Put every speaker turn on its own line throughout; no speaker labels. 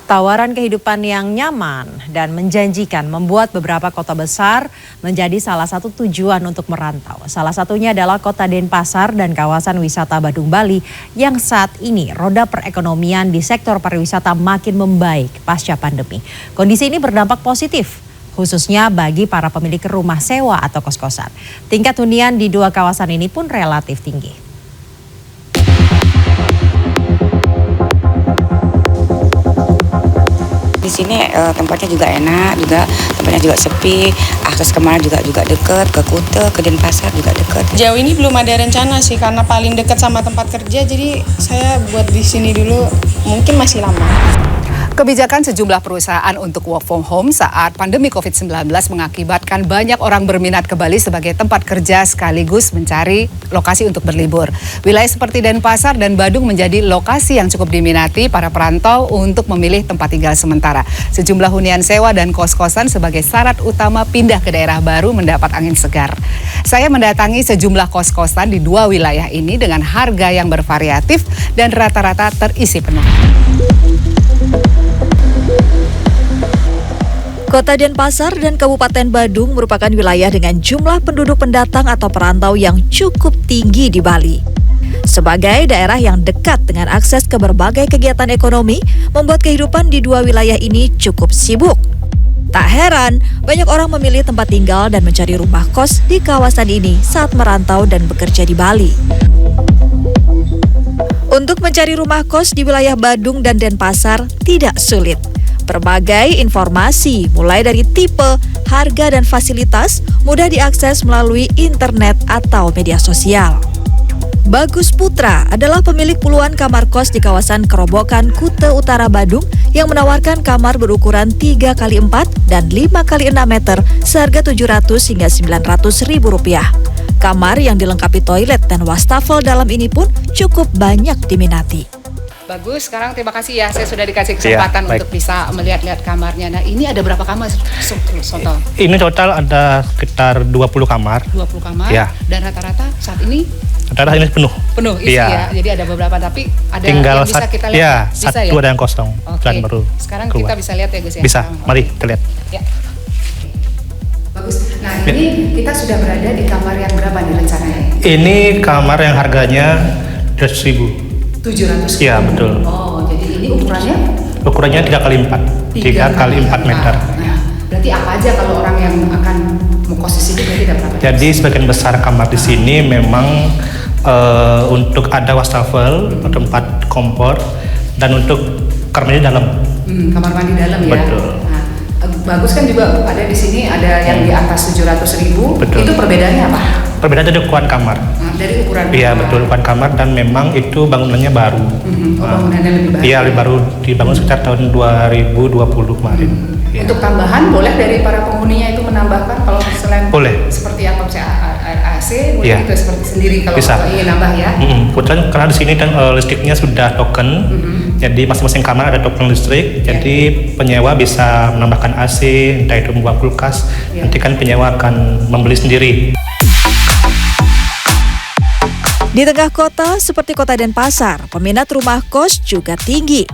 Tawaran kehidupan yang nyaman dan menjanjikan membuat beberapa kota besar menjadi salah satu tujuan untuk merantau. Salah satunya adalah kota Denpasar dan kawasan wisata Badung Bali yang saat ini roda perekonomian di sektor pariwisata makin membaik pasca pandemi. Kondisi ini berdampak positif khususnya bagi para pemilik rumah sewa atau kos-kosan. Tingkat hunian di dua kawasan ini pun relatif tinggi.
Di sini tempatnya juga enak, tempatnya juga sepi, akses kemana juga dekat, ke Kuta, ke Denpasar juga dekat.
Jauh ini belum ada rencana sih karena paling dekat sama tempat kerja, jadi saya buat di sini dulu, mungkin masih lama.
Kebijakan sejumlah perusahaan untuk work from home saat pandemi COVID-19 mengakibatkan banyak orang berminat ke Bali sebagai tempat kerja sekaligus mencari lokasi untuk berlibur. Wilayah seperti Denpasar dan Badung menjadi lokasi yang cukup diminati para perantau untuk memilih tempat tinggal sementara. Sejumlah hunian sewa dan kos-kosan sebagai syarat utama pindah ke daerah baru mendapat angin segar. Saya mendatangi sejumlah kos-kosan di dua wilayah ini dengan harga yang bervariatif dan rata-rata terisi penuh.
Kota Denpasar dan Kabupaten Badung merupakan wilayah dengan jumlah penduduk pendatang atau perantau yang cukup tinggi di Bali. Sebagai daerah yang dekat dengan akses ke berbagai kegiatan ekonomi, membuat kehidupan di dua wilayah ini cukup sibuk. Tak heran, banyak orang memilih tempat tinggal dan mencari rumah kos di kawasan ini saat merantau dan bekerja di Bali. Untuk mencari rumah kos di wilayah Badung dan Denpasar tidak sulit. Berbagai informasi, mulai dari tipe, harga, dan fasilitas mudah diakses melalui internet atau media sosial. Bagus Putra adalah pemilik puluhan kamar kos di kawasan Kerobokan, Kuta Utara, Badung yang menawarkan kamar berukuran 3x4 dan 5x6 meter seharga Rp700 hingga Rp900.000. Kamar yang dilengkapi toilet dan wastafel dalam ini pun cukup banyak diminati.
Bagus, sekarang terima kasih ya, saya sudah dikasih kesempatan untuk bisa melihat-lihat kamarnya. Nah, ini ada berapa kamar total?
Ini total ada sekitar 20 kamar.
20 kamar,
ya.
Dan rata-rata saat ini?
Rata-rata ini penuh.
Penuh isi ya, jadi ada beberapa, tapi ada
tinggal
yang bisa kita lihat?
Ya,
bisa
satu
ya?
Ada yang kosong, dan baru
sekarang
keluar.
Kita bisa lihat ya guys ya?
Bisa, mari kita lihat. Ya.
Bagus, nah ini kita sudah berada di kamar yang berapa nih rencananya?
Ini kamar yang harganya 700.000.
700.
Iya, betul.
Oh, jadi ini ukurannya?
Ukurannya 3x4. 3x4 meter.
Nah, berarti apa aja kalau orang yang akan mau kos di sini berarti ada berapa?
Jadi sebagian besar kamar di sini memang untuk ada wastafel, tempat kompor, dan untuk kamar mandi dalam.
Kamar mandi dalam ya.
Betul.
Nah, bagus kan juga ada di sini ada yang di atas 700.000.
Betul.
Itu perbedaannya apa?
Perbedaannya dari ukuran kamar.
Dari ukuran.
Iya, betul, ukuran kamar, dan memang itu bangunannya baru.
Bangunannya lebih baru.
Iya, baru dibangun sekitar tahun 2020 kemarin. Ya.
Untuk tambahan boleh dari para penghuninya itu menambahkan kalau selain
boleh.
Seperti apa misalnya AC, boleh
Ya.
itu seperti sendiri kalau
bisa.
ingin nambah ya.
Kebetulan karena di sini kan listriknya sudah token. Jadi masing-masing kamar ada token listrik. Jadi penyewa bisa menambahkan AC, entah itu membuat kulkas. Nanti kan penyewa akan membeli sendiri.
Di tengah kota seperti kota Denpasar, peminat rumah kos juga tinggi.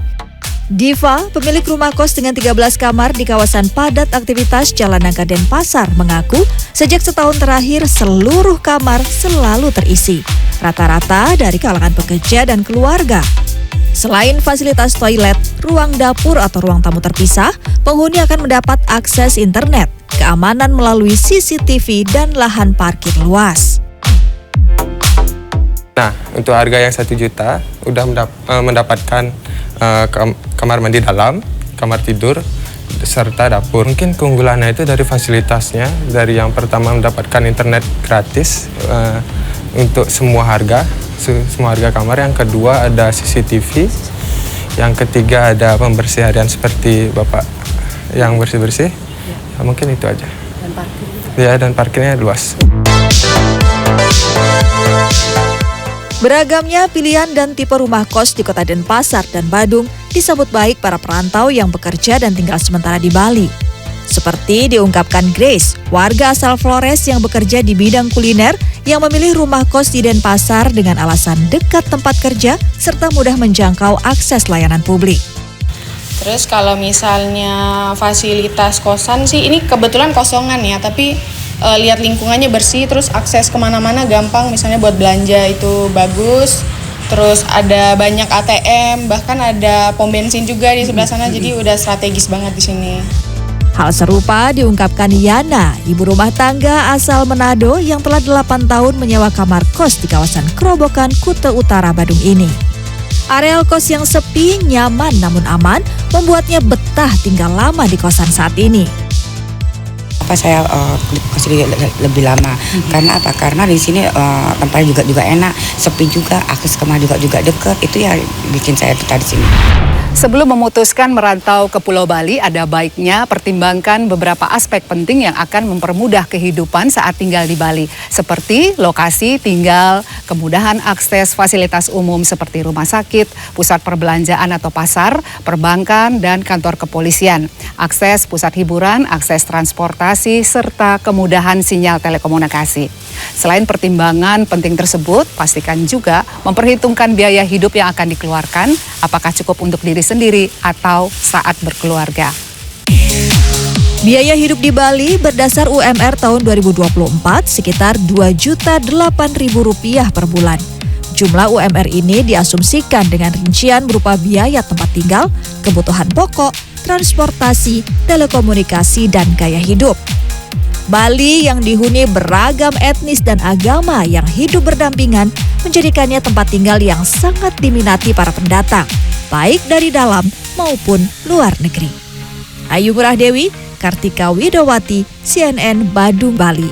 Diva, pemilik rumah kos dengan 13 kamar di kawasan padat aktivitas Jalan Nangka Denpasar, mengaku sejak setahun terakhir seluruh kamar selalu terisi. Rata-rata dari kalangan pekerja dan keluarga. Selain fasilitas toilet, ruang dapur atau ruang tamu terpisah, penghuni akan mendapat akses internet, keamanan melalui CCTV, dan lahan parkir luas.
Nah, untuk harga yang 1 juta udah mendapatkan kamar mandi dalam, kamar tidur, serta dapur. Mungkin keunggulannya itu dari fasilitasnya, dari yang pertama mendapatkan internet gratis untuk semua harga kamar. Yang kedua ada CCTV. Yang ketiga ada pembersih harian seperti Bapak yang bersih-bersih. Ya, mungkin itu aja.
Dan parkir?
Ya, dan parkirnya luas.
Beragamnya pilihan dan tipe rumah kos di kota Denpasar dan Badung disambut baik para perantau yang bekerja dan tinggal sementara di Bali. Seperti diungkapkan Grace, warga asal Flores yang bekerja di bidang kuliner yang memilih rumah kos di Denpasar dengan alasan dekat tempat kerja serta mudah menjangkau akses layanan publik.
Terus kalau misalnya fasilitas kosan sih, ini kebetulan kosongan ya, tapi lihat lingkungannya bersih, terus akses kemana-mana gampang, misalnya buat belanja itu bagus. Terus ada banyak ATM, bahkan ada pom bensin juga di sebelah sana, jadi udah strategis banget di sini.
Hal serupa diungkapkan Yana, ibu rumah tangga asal Manado yang telah 8 tahun menyewa kamar kos di kawasan Kerobokan, Kuta Utara, Badung ini. Areal kos yang sepi, nyaman namun aman membuatnya betah tinggal lama di kosan saat ini.
Saya kos lebih lama. Karena apa? Karena di sini tempatnya juga enak, sepi juga, akses kemana juga dekat. Itu ya bikin saya betah di sini.
Sebelum memutuskan merantau ke Pulau Bali, ada baiknya pertimbangkan beberapa aspek penting yang akan mempermudah kehidupan saat tinggal di Bali. Seperti lokasi tinggal, kemudahan akses fasilitas umum seperti rumah sakit, pusat perbelanjaan atau pasar, perbankan, dan kantor kepolisian. Akses pusat hiburan, akses transportasi, serta kemudahan sinyal telekomunikasi. Selain pertimbangan penting tersebut, pastikan juga memperhitungkan biaya hidup yang akan dikeluarkan, apakah cukup untuk diri sendiri atau saat berkeluarga.
Biaya hidup di Bali berdasar UMR tahun 2024 sekitar Rp2.008.000 per bulan. Jumlah UMR ini diasumsikan dengan rincian berupa biaya tempat tinggal, kebutuhan pokok, transportasi, telekomunikasi, dan gaya hidup. Bali yang dihuni beragam etnis dan agama yang hidup berdampingan menjadikannya tempat tinggal yang sangat diminati para pendatang, baik dari dalam maupun luar negeri. Ayu Ngurah Dewi, Kartika Widowati, CNN Badung, Bali.